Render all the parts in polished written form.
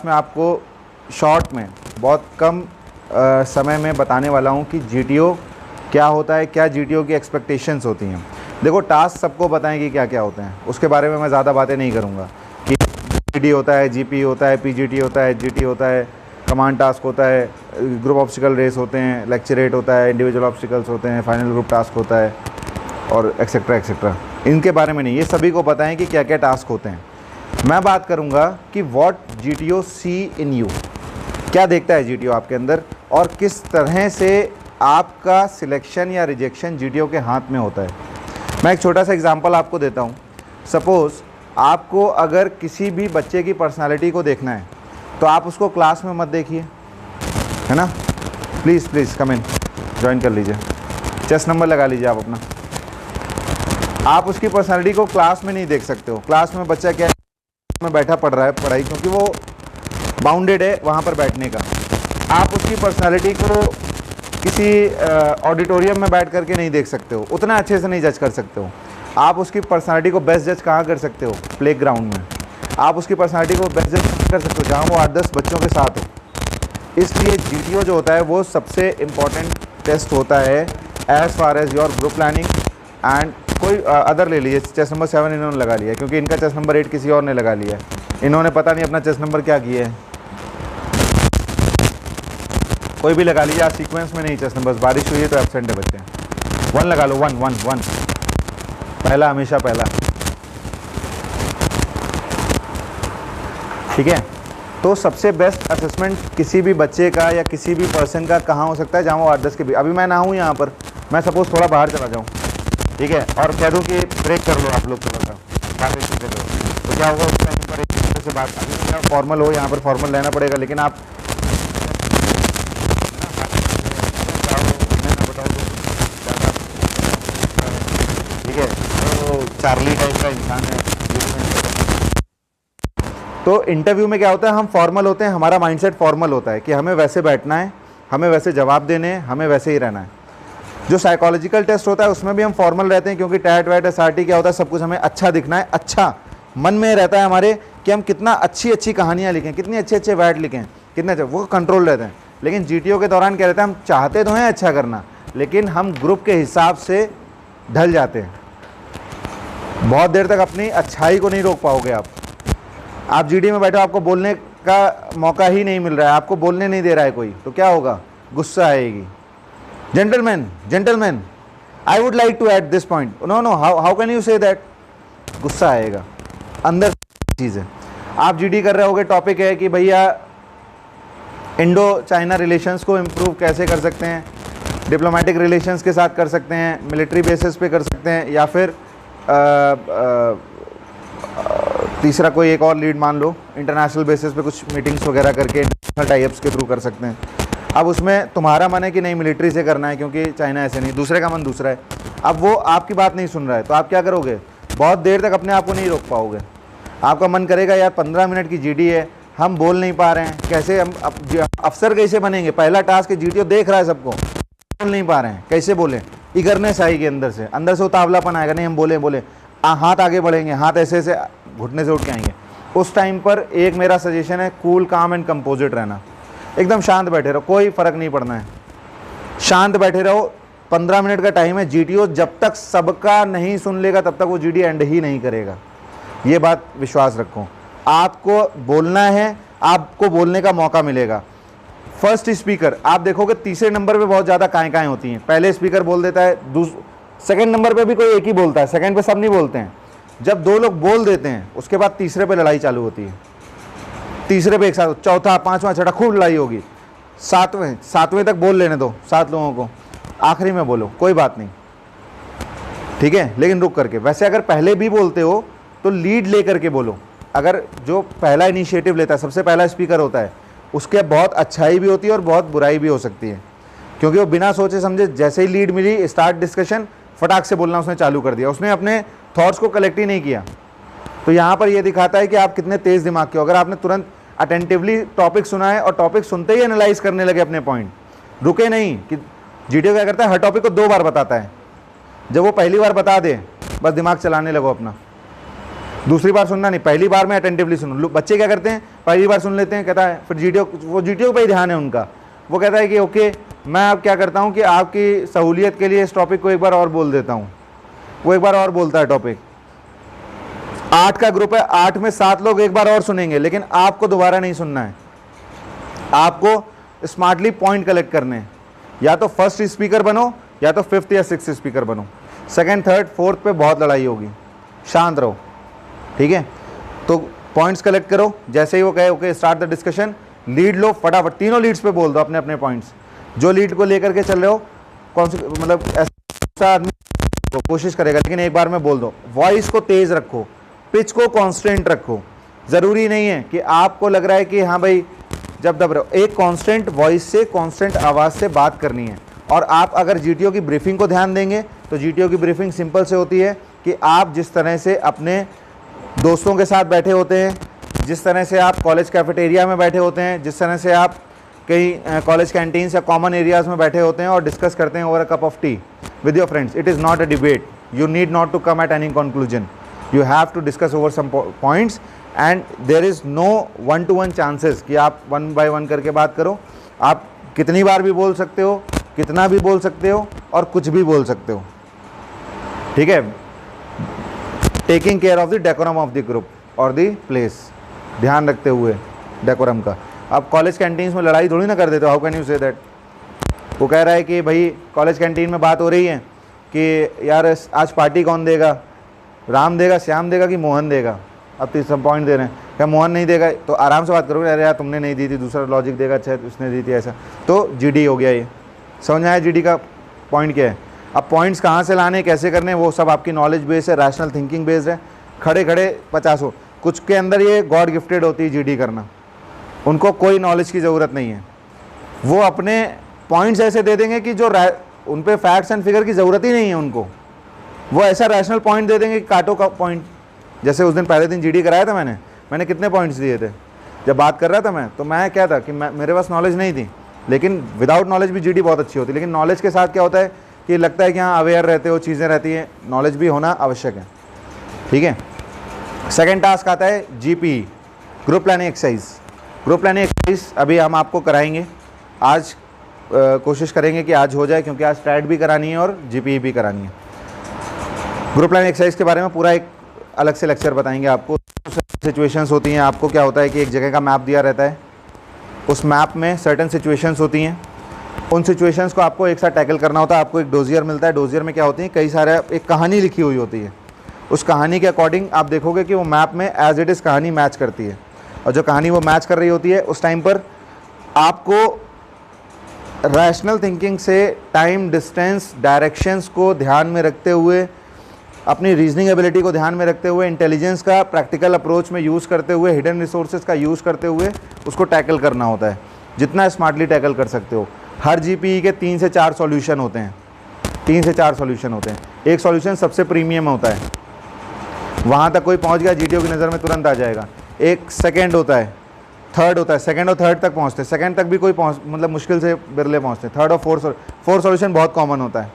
में आपको शॉर्ट में बहुत कम समय में बताने वाला हूँ कि जीटीओ क्या होता है, क्या जीटीओ की एक्सपेक्टेशंस होती हैं। देखो, टास्क सबको बताएं कि क्या क्या होते हैं, उसके बारे में मैं ज़्यादा बातें नहीं करूँगा कि जीडी होता है, जीपी होता है, पीजीटी होता है, जीटी होता है, कमांड टास्क होता है, ग्रुप ऑब्स्टिकल रेस होते हैं, लेक्चरेट होता है, इंडिविजुअल ऑब्स्टिकल्स होते हैं, फाइनल ग्रुप टास्क होता है और एक्सेट्रा एक्सेट्रा। इनके बारे में नहीं, ये सभी को पता है कि क्या क्या टास्क होते हैं। मैं बात करूंगा कि what GTO see in you, क्या देखता है जीटीओ आपके अंदर और किस तरह से आपका सिलेक्शन या रिजेक्शन जीटीओ के हाथ में होता है। मैं एक छोटा सा एग्जांपल आपको देता हूं। सपोज़ आपको अगर किसी भी बच्चे की पर्सनालिटी को देखना है तो आप उसको क्लास में मत देखिए, है ना। Please please come in, join कर लीजिए, चेस्ट नंबर लगा लीजिए आप अपना। आप उसकी पर्सनालिटी को क्लास में नहीं देख सकते हो। क्लास में बच्चा क्या में बैठा पढ़ रहा है पढ़ाई, क्योंकि वो बाउंडेड है वहाँ पर बैठने का। आप उसकी पर्सनालिटी को किसी ऑडिटोरियम में बैठ करके नहीं देख सकते हो, उतना अच्छे से नहीं जज कर सकते हो। आप उसकी पर्सनालिटी को बेस्ट जज कहाँ कर सकते हो? प्लेग्राउंड में। आप उसकी पर्सनालिटी को बेस्ट जज कर सकते हो जहाँ वो 8-10 बच्चों के साथ हो। इसलिए जीटीओ जो होता है वो सबसे इम्पॉर्टेंट टेस्ट होता है as far as your group planning and कोई अदर ले लीजिए। चेस्ट नंबर 7 इन्होंने लगा लिया है क्योंकि इनका चेस्ट नंबर 8 किसी और ने लगा लिया है। इन्होंने पता नहीं अपना चेस्ट नंबर क्या किया है। कोई भी लगा लीजिए, आज सीक्वेंस में नहीं चेस्ट नंबर। बारिश हुई है तो एब्सेंट है बच्चे। 1 लगा लो, 1 1 1 पहला, हमेशा पहला, ठीक है। तो सबसे बेस्ट असेसमेंट किसी भी बच्चे का या किसी भी पर्सन का कहाँ हो सकता है? जहाँ वो 8-10 के भी। अभी मैं ना हूँ यहाँ पर, मैं सपोज़ थोड़ा बाहर चला जाऊँ, ठीक है, और कह दूँ कि ब्रेक कर लो आप लोग थोड़ा सा, बातें सुनते रहो, तो क्या होगा? उस टाइम पर एक दूसरे से बात, अभी फॉर्मल हो, यहाँ पर फॉर्मल रहना पड़ेगा, लेकिन आप ठीक है, तो चार्ली टाइप का इंसान है। तो इंटरव्यू में क्या होता है? हम फॉर्मल होते हैं, हमारा माइंडसेट फॉर्मल होता है कि हमें वैसे बैठना है, हमें वैसे जवाब देने हैं, हमें वैसे ही रहना है। जो साइकोलॉजिकल टेस्ट होता है उसमें भी हम फॉर्मल रहते हैं, क्योंकि टैट वैट एसआरटी क्या होता है, सब कुछ हमें अच्छा दिखना है। अच्छा मन में रहता है हमारे कि हम कितना अच्छी अच्छी कहानियाँ लिखें, कितनी अच्छे अच्छे वैट लिखें, कितने अच्छे, वो कंट्रोल रहते हैं। लेकिन जीटीओ के दौरान क्या रहता है? हम चाहते तो हैं अच्छा करना, लेकिन हम ग्रुप के हिसाब से ढल जाते हैं। बहुत देर तक अपनी अच्छाई को नहीं रोक पाओगे आप जीडी में बैठो, आपको बोलने का मौका ही नहीं मिल रहा है, आपको बोलने नहीं दे रहा है कोई, तो क्या होगा? गुस्सा आएगी। Gentleman, I would like to at this point, no no, how can you say that? गुस्सा आएगा अंदर चीज़ है। आप जीडी कर रहे होगे, टॉपिक है कि भैया इंडो चाइना रिलेशंस को इम्प्रूव कैसे कर सकते हैं, डिप्लोमेटिक रिलेशंस के साथ कर सकते हैं, मिलिट्री बेसिस पे कर सकते हैं, या फिर तीसरा कोई एक और लीड मान लो, इंटरनेशनल बेसिस पे कुछ मीटिंग्स वगैरह करके इंटरनेशनल टाइप्स के थ्रू कर सकते हैं। अब उसमें तुम्हारा मन है कि नहीं मिलिट्री से करना है क्योंकि चाइना ऐसे नहीं, दूसरे का मन दूसरा है। अब वो आपकी बात नहीं सुन रहा है, तो आप क्या करोगे? बहुत देर तक अपने आप को नहीं रोक पाओगे। आपका मन करेगा यार 15 मिनट की जीडी है, हम बोल नहीं पा रहे हैं, कैसे हम अफसर कैसे बनेंगे? पहला टास्क है, जीटीओ देख रहा है सबको, बोल नहीं पा रहे हैं, कैसे बोलें? इगरनेस आएगी अंदर से उतावलापन आएगा, नहीं हम बोले हाथ आगे बढ़ेंगे, हाथ ऐसे ऐसे घुटने से उठ के आएंगे। उस टाइम पर एक मेरा सजेशन है, कूल काम एंड कंपोजिट रहना। एकदम शांत बैठे रहो, कोई फ़र्क नहीं पड़ना है, शांत बैठे रहो। 15 मिनट का टाइम है। जीटीओ जब तक सबका नहीं सुन लेगा तब तक वो जीडी एंड ही नहीं करेगा, ये बात विश्वास रखो। आपको बोलना है, आपको बोलने का मौका मिलेगा। फर्स्ट स्पीकर आप देखोगे तीसरे नंबर पे बहुत ज़्यादा काएँ होती हैं। पहले स्पीकर बोल देता है, सेकंड नंबर पे भी कोई एक ही बोलता है, सेकंड पे सब नहीं बोलते हैं। जब 2 लोग बोल देते हैं उसके बाद तीसरे पे लड़ाई चालू होती है, तीसरे पे एक साथ, चौथा, 5वां, छठा, खूब लड़ाई होगी। 7वें तक बोल लेने दो 7 लोगों को, आखिरी में बोलो, कोई बात नहीं, ठीक है, लेकिन रुक करके। वैसे अगर पहले भी बोलते हो तो लीड ले करके बोलो। अगर जो पहला इनिशिएटिव लेता है, सबसे पहला स्पीकर होता है, उसके बहुत अच्छाई भी होती है और बहुत बुराई भी हो सकती है, क्योंकि वो बिना सोचे समझे जैसे ही लीड मिली, स्टार्ट डिस्कशन, फटाक से बोलना उसने चालू कर दिया, उसने अपने थॉट्स को कलेक्ट ही नहीं किया। तो यहाँ पर ये दिखाता है कि आप कितने तेज़ दिमाग के हो। अगर आपने तुरंत अटेंटिवली टॉपिक सुना है और टॉपिक सुनते ही एनालाइज करने लगे अपने पॉइंट, रुके नहीं। कि जीटीओ क्या करता है? हर टॉपिक को 2 बार बताता है। जब वो पहली बार बता दे, बस दिमाग चलाने लगो अपना, दूसरी बार सुनना नहीं, पहली बार में अटेंटिवली सुनो। बच्चे क्या करते हैं, पहली बार सुन लेते हैं, कहता है फिर जीटीओ पे ही ध्यान है उनका। वो कहता है कि ओके मैं अब क्या करता हूँ कि आपकी सहूलियत के लिए इस टॉपिक को एक बार और बोल देता हूँ। वो एक बार और बोलता है टॉपिक। 8 का ग्रुप है, 8 में 7 लोग एक बार और सुनेंगे, लेकिन आपको दोबारा नहीं सुनना है। आपको स्मार्टली पॉइंट कलेक्ट करने हैं। या तो फर्स्ट स्पीकर बनो या तो 5th या 6th स्पीकर बनो। 2nd 3rd 4th पे बहुत लड़ाई होगी, शांत रहो, ठीक है। तो पॉइंट्स कलेक्ट करो, जैसे ही वो कहे okay start the discussion, lead लो, फटाफट तीनों लीड्स पे बोल दो अपने अपने पॉइंट्स। जो लीड को लेकर के चल रहे हो, कौन सी मतलब ऐसा आदमी तो कोशिश करेगा, लेकिन एक बार में बोल दो। वॉइस को तेज रखो, पिच को कांस्टेंट रखो। ज़रूरी नहीं है कि आपको लग रहा है कि हाँ भाई जब दब रहे हो, एक कांस्टेंट वॉइस से कांस्टेंट आवाज़ से बात करनी है। और आप अगर जीटीओ की ब्रीफिंग को ध्यान देंगे तो जीटीओ की ब्रीफिंग सिंपल से होती है कि आप जिस तरह से अपने दोस्तों के साथ बैठे होते हैं, जिस तरह से आप कॉलेज कैफेटेरिया में बैठे होते हैं, जिस तरह से आप कहीं कॉलेज कैंटीन्स या कॉमन एरियाज़ में बैठे होते हैं और डिस्कस करते हैं over a cup of tea with your friends. It is not a debate, you need not to come at any conclusion, you have to discuss over some points and there is no 1-to-1 chances कि आप 1 by 1 करके बात करो। आप कितनी बार भी बोल सकते हो, कितना भी बोल सकते हो और कुछ भी बोल सकते हो, ठीक है। Taking care of the decorum of the group और द प्लेस, ध्यान रखते हुए डेकोरम का। आप कॉलेज कैंटीन्स में लड़ाई थोड़ी ना कर देते हो, how can you say that. वो कह रहा है कि भाई कॉलेज कैंटीन में बात हो रही है कि यार आज पार्टी कौन देगा, राम देगा, श्याम देगा कि मोहन देगा। अब तो सब पॉइंट दे रहे हैं, क्या मोहन नहीं देगा, तो आराम से बात करोगे, अरे यार तुमने नहीं दी थी, दूसरा लॉजिक देगा, अच्छा उसने दी थी, ऐसा तो जीडी हो गया। ये समझ में आया जीडी का पॉइंट क्या है। अब पॉइंट्स कहाँ से लाने, कैसे करने, वो सब आपकी नॉलेज बेस्ड है, रैशनल थिंकिंग बेस्ड है। खड़े खड़े 50 हो, कुछ के अंदर ये गॉड गिफ्टेड होती है जीडी करना, उनको कोई नॉलेज की ज़रूरत नहीं है। वो अपने पॉइंट्स ऐसे दे देंगे कि जो उन पे फैक्ट्स एंड फिगर की ज़रूरत ही नहीं है उनको। वो ऐसा रैशनल पॉइंट दे देंगे कि काटो का पॉइंट। जैसे उस दिन पहले दिन जीडी कराया था मैंने कितने पॉइंट्स दिए थे जब बात कर रहा था मैं, तो मैं क्या था कि मेरे पास नॉलेज नहीं थी, लेकिन विदाउट नॉलेज भी जीडी बहुत अच्छी होती है। लेकिन नॉलेज के साथ क्या होता है कि लगता है कि हाँ अवेयर रहते हो, चीज़ें रहती हैं, नॉलेज भी होना आवश्यक है, ठीक है। सेकेंड टास्क आता है GP, group planning exercise. Group planning exercise अभी हम आपको कराएंगे आज, कोशिश करेंगे कि आज हो जाए, क्योंकि आज स्ट्रैट भी करानी है और जीपी भी करानी है। ग्रुप प्लानिंग एक्सरसाइज के बारे में पूरा एक अलग से लेक्चर बताएंगे आपको। सिचुएशंस होती हैं, आपको क्या होता है कि एक जगह का मैप दिया रहता है, उस मैप में सर्टेन सिचुएशंस होती हैं, उन सिचुएशंस को आपको एक साथ टैकल करना होता है। आपको एक डोजियर मिलता है, डोजियर में क्या होती है, कई सारे एक कहानी लिखी हुई होती है। उस कहानी के अकॉर्डिंग आप देखोगे कि वो मैप में एज इट इज़ कहानी मैच करती है, और जो कहानी वो मैच कर रही होती है उस टाइम पर आपको रैशनल थिंकिंग से टाइम, डिस्टेंस, डायरेक्शंस को ध्यान में रखते हुए, अपनी रीजनिंग एबिलिटी को ध्यान में रखते हुए, इंटेलिजेंस का प्रैक्टिकल अप्रोच में यूज़ करते हुए, हिडन रिसोर्सेज का यूज़ करते हुए उसको टैकल करना होता है, जितना स्मार्टली टैकल कर सकते हो। हर जीपीई के 3 से 4 सॉल्यूशन होते हैं, 3 से 4 सॉल्यूशन होते हैं। एक सॉल्यूशन सबसे प्रीमियम होता है, वहाँ तक कोई पहुँच गया जीटीओ की नज़र में तुरंत आ जाएगा। एक सेकेंड होता है, थर्ड होता है, सेकंड और थर्ड तक पहुँचते हैं, सेकंड तक भी कोई मतलब मुश्किल से बिरले पहुँचते हैं। थर्ड और फोर्थ सॉल्यूशन बहुत कॉमन होता है,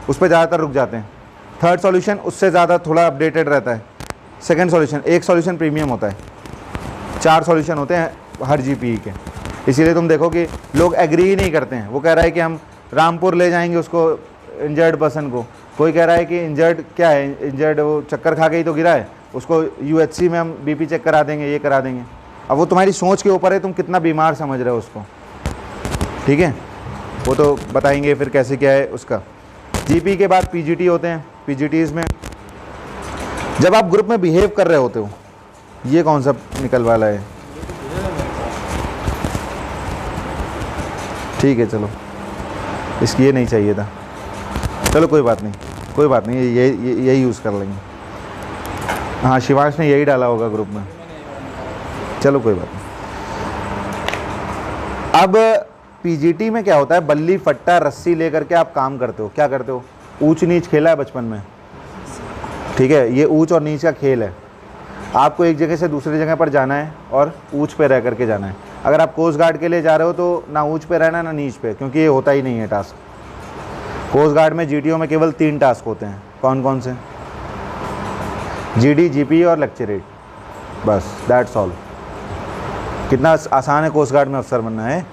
उस पर ज़्यादातर रुक जाते हैं। थर्ड सॉल्यूशन उससे ज़्यादा थोड़ा अपडेटेड रहता है। सेकंड सॉल्यूशन, एक सॉल्यूशन प्रीमियम होता है। 4 सॉल्यूशन होते हैं हर जीपीई के, इसीलिए तुम देखो कि लोग एग्री ही नहीं करते हैं। वो कह रहा है कि हम रामपुर ले जाएंगे उसको, इंजर्ड पर्सन को, कोई कह रहा है कि इंजर्ड क्या है, इंजर्ड वो चक्कर खा के ही तो गिरा है, उसको यूएचसी में हम बीपी चेक करा देंगे, ये करा देंगे। अब वो तुम्हारी सोच के ऊपर है, तुम कितना बीमार समझ रहे हो उसको, ठीक है। वो तो बताएंगे फिर कैसे क्या है उसका। जीपी के बाद पीजीटी होते हैं। पीजीटीज में जब आप ग्रुप में बिहेव कर रहे होते हो, ये कौन सा निकल वाला है, ठीक है चलो, इसकी ये नहीं चाहिए था, चलो कोई बात नहीं, कोई बात नहीं, यही यूज़ कर लेंगे। हाँ शिवांश ने यही डाला होगा ग्रुप में, चलो कोई बात नहीं। अब पीजीटी में क्या होता है, बल्ली फट्टा रस्सी लेकर के आप काम करते हो। क्या करते हो, ऊंच नीच खेला है बचपन में, ठीक है, ये ऊंच और नीच का खेल है। आपको एक जगह से दूसरी जगह पर जाना है और ऊंच पे रह करके जाना है। अगर आप कोस्ट गार्ड के लिए जा रहे हो तो ना ऊंच पे रहना ना नीच पे, क्योंकि ये होता ही नहीं है टास्क। कोस्ट गार्ड में जीटीओ में केवल 3 टास्क होते हैं। कौन कौन से, जीडी, जीपी और लेक्चरेट, बस दैट्स ऑल। कितना आसान है कोस्ट गार्ड में अफसर बनना है।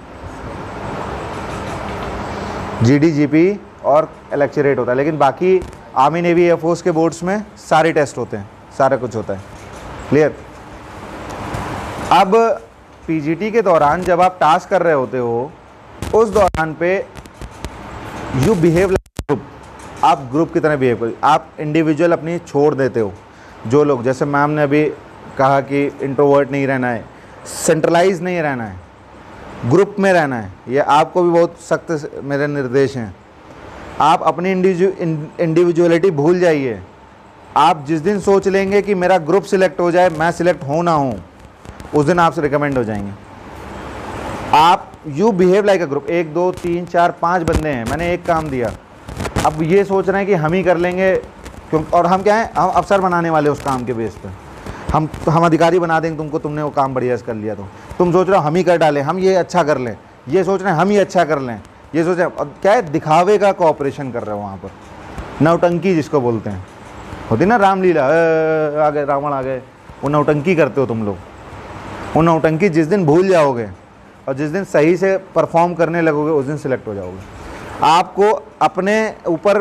जीडी, जीपी और लेक्चरेट होता है, लेकिन बाकी आर्मी, नेवी, एयरफोर्स के बोर्ड्स में सारे टेस्ट होते हैं, सारा कुछ होता है। क्लियर। अब पीजीटी के दौरान जब आप टास्क कर रहे होते हो, उस दौरान पे यू बिहेव लाइक ग्रुप, आप ग्रुप की तरह बिहेव करो। आप इंडिविजुअल अपनी छोड़ देते हो। जो लोग, जैसे मैम ने अभी कहा कि इंट्रोवर्ट नहीं रहना है, सेंट्रलाइज नहीं रहना है, ग्रुप में रहना है, ये आपको भी बहुत सख्त मेरे निर्देश हैं। आप अपनी इंडिविजुअलिटी भूल जाइए। आप जिस दिन सोच लेंगे कि मेरा ग्रुप सिलेक्ट हो जाए, मैं सिलेक्ट हो ना हूँ, उस दिन आपसे रिकमेंड हो जाएंगे। आप you behave like a group. 1 2 3 4 5 बंदे हैं, मैंने एक काम दिया, अब ये सोच रहे हैं कि हम ही कर लेंगे, क्यों? और हम क्या हैं, हम अफसर बनाने वाले उस काम के बेस पे, हम अधिकारी बना देंगे तुमको, तुमने वो काम बढ़िया से कर लिया तो तुम सोच रहे हो हम ही कर डालें, हम ये अच्छा कर लें, ये सोच रहे हैं हम ही अच्छा कर लें, ये सोच रहे हैं। और क्या है, दिखावे का कोऑपरेशन कर रहे हो वहाँ पर, नौटंकी जिसको बोलते हैं, होती ना रामलीला, आ गए रावण आ गए, वो नौटंकी करते हो तुम लोग। वो नौटंकी जिस दिन भूल जाओगे और जिस दिन सही से परफॉर्म करने लगोगे, उस दिन सिलेक्ट हो जाओगे। आपको अपने ऊपर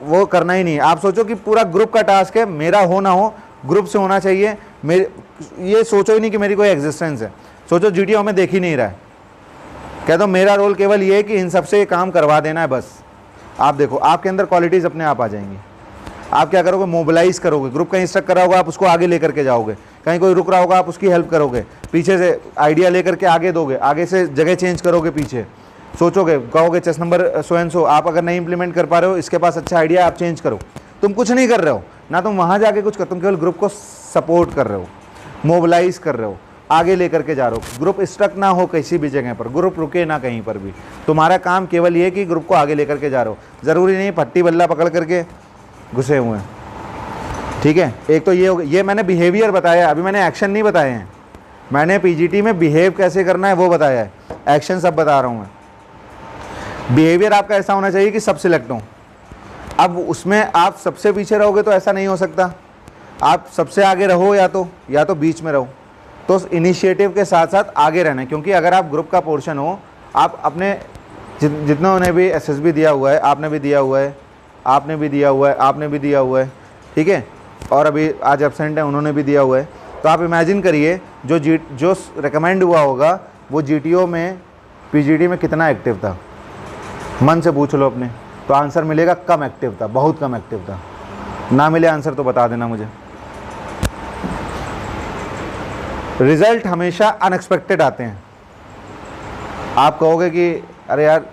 वो करना ही नहीं। आप सोचो कि पूरा ग्रुप का टास्क है, मेरा हो ना हो, ग्रुप से होना चाहिए। मेरे ये सोचो ही नहीं कि मेरी कोई एग्जिस्टेंस है। सोचो जीटीओ हमें देख ही नहीं रहा है, कह दो मेरा रोल केवल ये है कि इन सबसे ये काम करवा देना है बस। आप देखो आपके अंदर क्वालिटीज़ अपने आप आ जाएंगी। आप क्या करोगे, मोबिलाइज करोगे। ग्रुप कहीं स्टक करा होगा, आप उसको आगे लेकर के जाओगे। कहीं कोई रुक रहा होगा, आप उसकी हेल्प करोगे। पीछे से आइडिया लेकर के आगे दोगे, आगे से जगह चेंज करोगे, पीछे सोचोगे, कहोगे chest number so and so, आप अगर नहीं इंप्लीमेंट कर पा रहे हो, इसके पास अच्छा आइडिया, आप चेंज करो। तुम कुछ नहीं कर रहे हो ना, तुम वहाँ जाके कुछ कर, तुम केवल ग्रुप को सपोर्ट कर रहे हो, मोबिलाइज कर रहे हो, आगे लेकर के जा रहे हो। ग्रुप स्टक ना हो किसी भी जगह पर, ग्रुप रुके ना कहीं पर भी। तुम्हारा काम केवल ये कि ग्रुप को आगे लेकर के जा रहे हो। ज़रूरी नहीं फट्टी बल्ला पकड़ करके घुसे हुए हैं, ठीक है। एक तो ये हो, ये मैंने बिहेवियर बताया, अभी मैंने एक्शन नहीं बताए हैं। मैंने पीजीटी में बिहेव कैसे करना है वो बताया है, एक्शन सब बता रहा हूँ मैं। बिहेवियर आपका ऐसा होना चाहिए कि सब सिलेक्ट हों। अब उसमें आप सबसे पीछे रहोगे तो ऐसा नहीं हो सकता। आप सबसे आगे रहो या तो बीच में रहो। तो उस इनिशिएटिव के साथ साथ आगे रहना है, क्योंकि अगर आप ग्रुप का पोर्शन हो, आप अपने जितनों ने भी एसएसबी दिया हुआ है, आपने भी दिया हुआ है, आपने भी दिया हुआ है, आपने भी दिया हुआ है, ठीक है, और अभी आज एब्सेंट है उन्होंने भी दिया हुआ है। तो आप इमेजिन करिए जो रिकमेंड हुआ होगा वो जीटीओ में, पीजीटी में कितना एक्टिव था। मन से पूछ लो अपने, तो आंसर मिलेगा कम एक्टिव था, बहुत कम एक्टिव था। ना मिले आंसर तो बता देना मुझे। रिजल्ट हमेशा अनएक्सपेक्टेड आते हैं। आप कहोगे कि अरे यार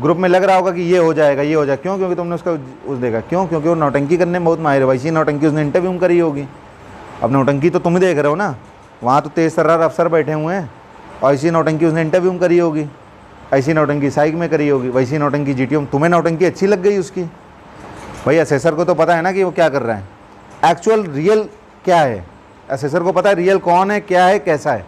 ग्रुप में लग रहा होगा कि ये हो जाएगा, ये हो जाएगा, क्यों? क्योंकि तुमने उसका उस देखा, क्यों? क्योंकि वो नौटंकी करने में बहुत माहिर है। वैसी नौटंकी उसने इंटरव्यू में करी होगी। अब नौटंकी तो तुम देख रहे हो ना, वहाँ तो तेज तर्रार अफसर बैठे हुए हैं, और ऐसी नौटंकी उसने इंटरव्यू में करी होगी, ऐसी नौटंकी साइक में करी होगी, वैसी नौटंकी जीटीओ में। तुम्हें नौटंकी अच्छी लग गई उसकी। भाई असेसर को तो पता है ना कि वो क्या कर रहा है, एक्चुअल रियल क्या है। असेसर को पता है रियल कौन है, क्या है, कैसा है।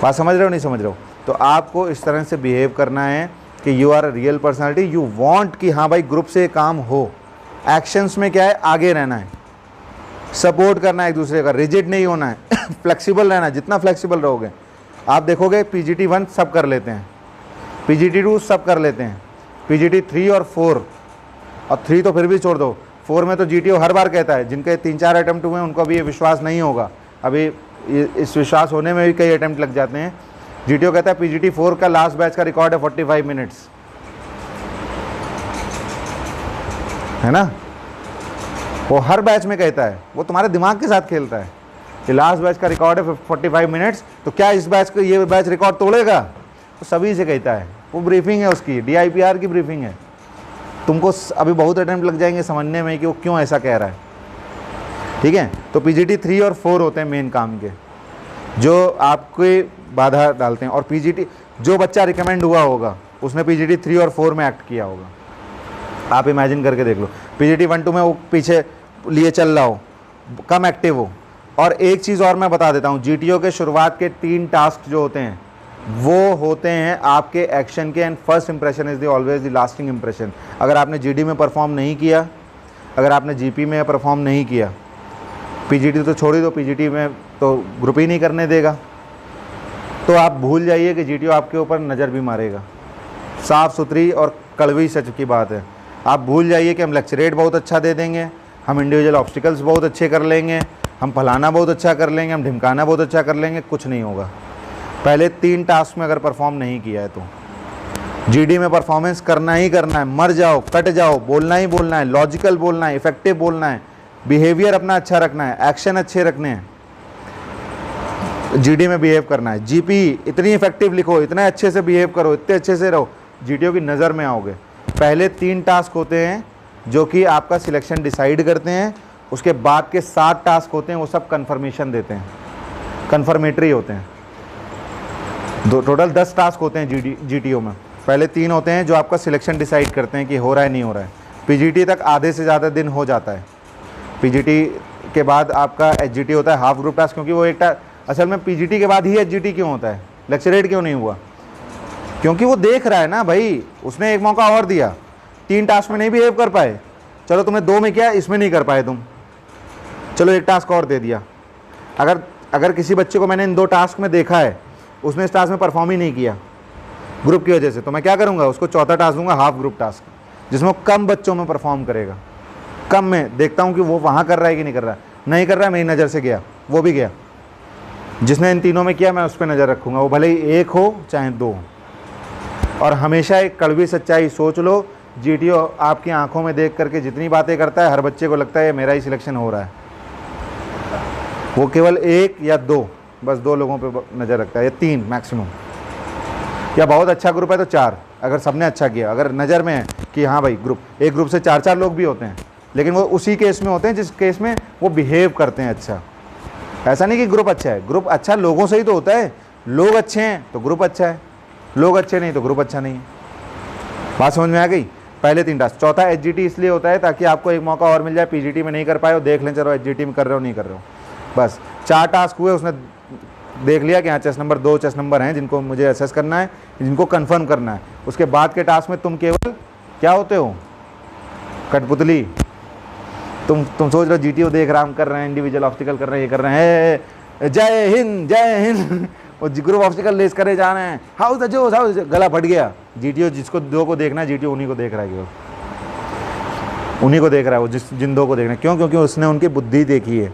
बात समझ रहे हो, नहीं समझ रहे हो? तो आपको इस तरह से बिहेव करना है कि you are a real personality. You want कि हाँ भाई ग्रुप से काम हो। एक्शंस में क्या है, आगे रहना है, सपोर्ट करना है एक दूसरे का, रिजिड नहीं होना है, फ्लेक्सिबल रहना है। जितना फ्लेक्सिबल रहोगे, आप देखोगे पीजीटी 1 सब कर लेते हैं, पीजीटी 2 सब कर लेते हैं, पीजीटी 3 और 4, और 3 तो फिर भी छोड़ दो, 4 में तो जीटीओ हर बार कहता है, जिनके 3-4 अटैम्प्ट हुए हैं उनको अभी ये विश्वास नहीं होगा। अभी इस विश्वास होने में भी कई अटैम्प्ट लग जाते हैं। जीटीओ कहता है पीजीटी 4 का लास्ट बैच का रिकॉर्ड है 45 मिनट्स, है ना। वो हर बैच में कहता है, वो तुम्हारे दिमाग के साथ खेलता है कि लास्ट बैच का रिकॉर्ड है 45 मिनट्स, तो क्या इस बैच को ये बैच रिकॉर्ड तोड़ेगा? वो सभी से कहता है। वो ब्रीफिंग है उसकी, DIPR की ब्रीफिंग है। तुमको अभी बहुत अटैम्प्ट लग जाएंगे समझने में कि वो क्यों ऐसा कह रहा है, ठीक है। तो पीजीटी 3 और 4 होते हैं मेन काम के, जो आपको बाधा डालते हैं। और पीजीटी जो बच्चा रिकमेंड हुआ होगा उसने पीजीटी 3 और 4 में एक्ट किया होगा। आप इमेजिन करके देख लो, पीजीटी 1-2 में वो पीछे लिए चल रहा हो, कम एक्टिव हो। और एक चीज़ और मैं बता देता हूँ, जीटीओ के शुरुआत के 3 टास्क जो होते हैं वो होते हैं आपके एक्शन के। And first impression is the always the lasting impression. अगर आपने जीडी में परफॉर्म नहीं किया, अगर आपने जीपी में परफॉर्म नहीं किया, पीजीटी तो छोड़ ही दो, पीजीटी में तो ग्रुप ही नहीं करने देगा। तो आप भूल जाइए कि जीटीओ आपके ऊपर नज़र भी मारेगा। साफ़ सुथरी और कड़वी सच की बात है। आप भूल जाइए कि हम लेक्चर रेट बहुत अच्छा दे देंगे, हम इंडिविजुअल ऑब्स्टिकल्स बहुत अच्छे कर लेंगे, हम फलाना बहुत अच्छा कर लेंगे, हम ढिमकाना बहुत अच्छा कर लेंगे, कुछ नहीं होगा। पहले 3 टास्क में अगर परफॉर्म नहीं किया है तो जीडी में परफॉर्मेंस करना ही करना है। मर जाओ, कट जाओ, बोलना ही बोलना है, लॉजिकल बोलना है, इफेक्टिव बोलना है, बिहेवियर अपना अच्छा रखना है, एक्शन अच्छे रखने हैं, जीडी में बिहेव करना है। जीपी इतनी इफेक्टिव लिखो, इतने अच्छे से बिहेव करो, इतने अच्छे से रहो, जीटीओ की नज़र में आओगे। पहले 3 टास्क होते हैं जो कि आपका सिलेक्शन डिसाइड करते हैं, उसके बाद के 7 टास्क होते हैं वो सब कन्फर्मेशन देते हैं, कन्फर्मेटरी होते हैं। टोटल 10 टास्क होते हैं जीटीओ में। पहले 3 होते हैं जो आपका सिलेक्शन डिसाइड करते हैं कि हो रहा है नहीं हो रहा है। पीजीटी तक आधे से ज़्यादा दिन हो जाता है। पीजीटी के बाद आपका एचजीटी होता है, हाफ ग्रुप टास्क, क्योंकि वो एक असल में पीजीटी के बाद ही एचजीटी क्यों होता है, लेक्चरेट क्यों नहीं हुआ? क्योंकि वो देख रहा है ना भाई, उसने एक मौका और दिया, 3 टास्क में नहीं बिहेव कर पाए, चलो तुमने 2 में किया, इसमें नहीं कर पाए तुम, चलो 1 टास्क और दे दिया। अगर किसी बच्चे को मैंने इन 2 टास्क में देखा है, उसने इस टास्क में परफॉर्म ही नहीं किया ग्रुप की वजह से, तो मैं क्या करूँगा, उसको चौथा टास्क दूंगा, हाफ ग्रुप टास्क, जिसमें वो कम बच्चों में परफॉर्म करेगा। कम में देखता हूँ कि वो वहाँ कर रहा है कि नहीं कर रहा है। नहीं कर रहा है, मेरी नज़र से गया, वो भी गया। जिसने इन तीनों में किया मैं उस पर नज़र रखूँगा, वो भले ही 1 हो चाहे 2 हो। और हमेशा एक कड़वी सच्चाई सोच लो, जीटीओ आपकी आंखों में देख करके जितनी बातें करता है, हर बच्चे को लगता है मेरा ही सिलेक्शन हो रहा है। वो केवल 1 या 2, बस 2 लोगों पे नज़र रखता है, या 3 मैक्सिमम, या बहुत अच्छा ग्रुप है तो 4, अगर सबने अच्छा किया। अगर नज़र में है कि हाँ भाई एक ग्रुप से 4-4 लोग भी होते हैं, लेकिन वो उसी केस में होते हैं जिस केस में वो बिहेव करते हैं अच्छा। ऐसा नहीं कि ग्रुप अच्छा है, ग्रुप अच्छा लोगों से ही तो होता है। लोग अच्छे हैं तो ग्रुप अच्छा है, लोग अच्छे नहीं तो ग्रुप अच्छा नहीं है। बात समझ में आ गई? पहले 3 टास्क। चौथा एचजीटी इसलिए होता है ताकि आपको एक मौका और मिल जाए, पीजीटी में नहीं कर पाए हो, देख लें चलो एचजीटी में कर रहे हो नहीं कर रहे हो, बस 4 टास्क हुए, उसने देख लिया कि हाँ चेस नंबर 2 चेस नंबर हैं जिनको मुझे एसेस करना है, जिनको कंफर्म करना है। उसके बाद के टास्क में तुम केवल क्या होते हो, कठपुतली। तुम सोच रहे हो जीटीओ देख रहा, हम कर रहे हैं, इंडिविजुअल ऑब्स्टिकल कर रहे हैं, ये कर रहे हैं, जय हिंद जय हिंद, और ग्रुप ऑब्स्टिकल रेस करे जा रहे हैं, हाउस द जोश हाउस, गला फट गया। जीटीओ जिसको 2 को देखना है, जीटीओ उन्हीं को देख रहा है, केवल उन्हीं को देख रहा है वो, जिन 2 को देखना है। क्यों? क्योंकि उसने उनकी बुद्धि देखी है।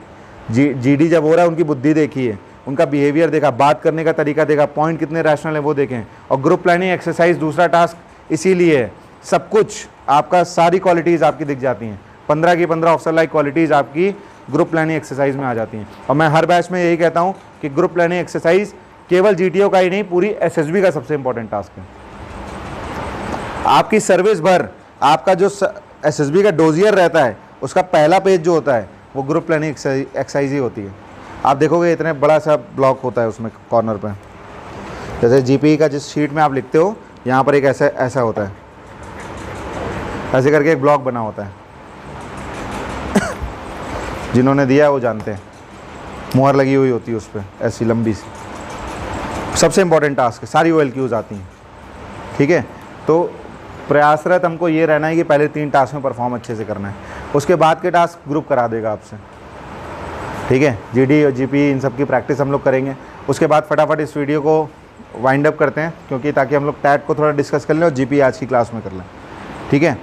जीडी जब हो रहा है उनकी बुद्धि देखी है, उनका बिहेवियर देखा, बात करने का तरीका देखा, पॉइंट कितने रैशनल है वो देखें। और ग्रुप प्लानिंग एक्सरसाइज दूसरा टास्क इसीलिए है, सब कुछ आपका, सारी क्वालिटीज़ आपकी दिख जाती हैं, 15 की 15 ऑफिसर लाइक क्वालिटीज़ आपकी ग्रुप प्लानिंग एक्सरसाइज में आ जाती हैं। और मैं हर बैच में यही कहता हूँ कि ग्रुप प्लानिंग एक्सरसाइज केवल जीटीओ का ही नहीं, पूरी एसएसबी का सबसे इंपॉर्टेंट टास्क है। आपकी सर्विस भर आपका जो एसएसबी का डोजियर रहता है, उसका पहला पेज जो होता है वो ग्रुप प्लानिंग एक्सरसाइज ही होती है। आप देखोगे इतने बड़ा सा ब्लॉक होता है उसमें कॉर्नर पे, जैसे जीपी का जिस शीट में आप लिखते हो, यहाँ पर एक ऐसा होता है, ऐसे करके एक ब्लॉक बना होता है। जिन्होंने दिया है वो जानते हैं, मुहर लगी हुई होती है उस पर ऐसी लंबी सी। सबसे इंपॉर्टेंट टास्क है, सारी OLQs आती हैं, ठीक है। तो प्रयासरत हमको ये रहना है कि पहले 3 टास्क में परफॉर्म अच्छे से करना है, उसके बाद के टास्क ग्रुप करा देगा आपसे, ठीक है। जीडी और जीपी इन सब की प्रैक्टिस हम लोग करेंगे। उसके बाद फटाफट इस वीडियो को वाइंड अप करते हैं, क्योंकि ताकि हम लोग टैट को थोड़ा डिस्कस कर लें और जीपी आज की क्लास में कर लें, ठीक है।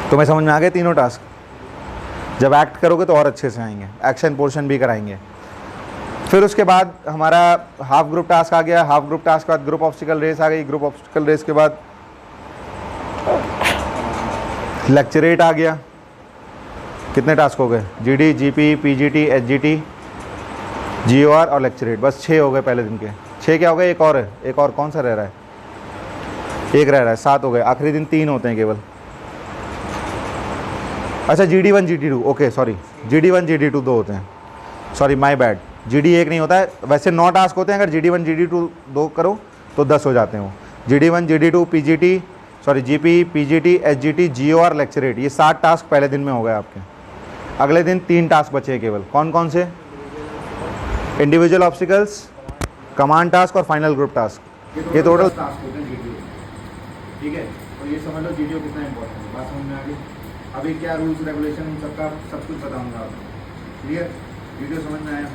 तुम्हें समझ में आ गए तीनों टास्क? जब एक्ट करोगे तो और अच्छे से आएंगे, एक्शन पोर्शन भी कराएंगे। फिर उसके बाद हमारा हाफ ग्रुप टास्क आ गया, हाफ ग्रुप टास्क के बाद ग्रुप ऑब्स्टिकल रेस आ गई, ग्रुप ऑब्स्टिकल रेस के बाद लेक्चरेट आ गया। कितने टास्क हो गए? जीडी, जीपी, पीजीटी, एचजीटी, जीओआर और लेक्चरेट, बस 6 हो गए पहले दिन के। 6 क्या हो गए? एक और है, एक और कौन सा रह रहा है? एक रह रहा है, 7 हो गए। आखिरी दिन 3 होते हैं केवल। अच्छा GD1 GD2, okay sorry, GD1 GD2 2 होते हैं, सॉरी माय बैड। GD 1 नहीं होता है, वैसे 9 टास्क होते हैं, अगर GD1 GD2 2 करो तो 10 हो जाते हैं वो। GD1 GD2 PGT, sorry GP, PGT, HGT, GOR, lecturette, ये 7 टास्क पहले दिन में हो गए आपके। अगले दिन 3 टास्क बचे हैं केवल। कौन कौन से? इंडिविजुअल ऑब्स्टिकल्स, कमांड टास्क और फाइनल ग्रुप टास्क। ये टोटल टास्क होते हैं GDO, ठीक है। और ये समझ लो GDO कितना इंपॉर्टेंट है, बात समझ में आ गई? अभी क्या रूल्स रेगुलेशन इन सबका सब कुछ बताऊंगा आपको। क्लियर? वीडियो समझ में आया?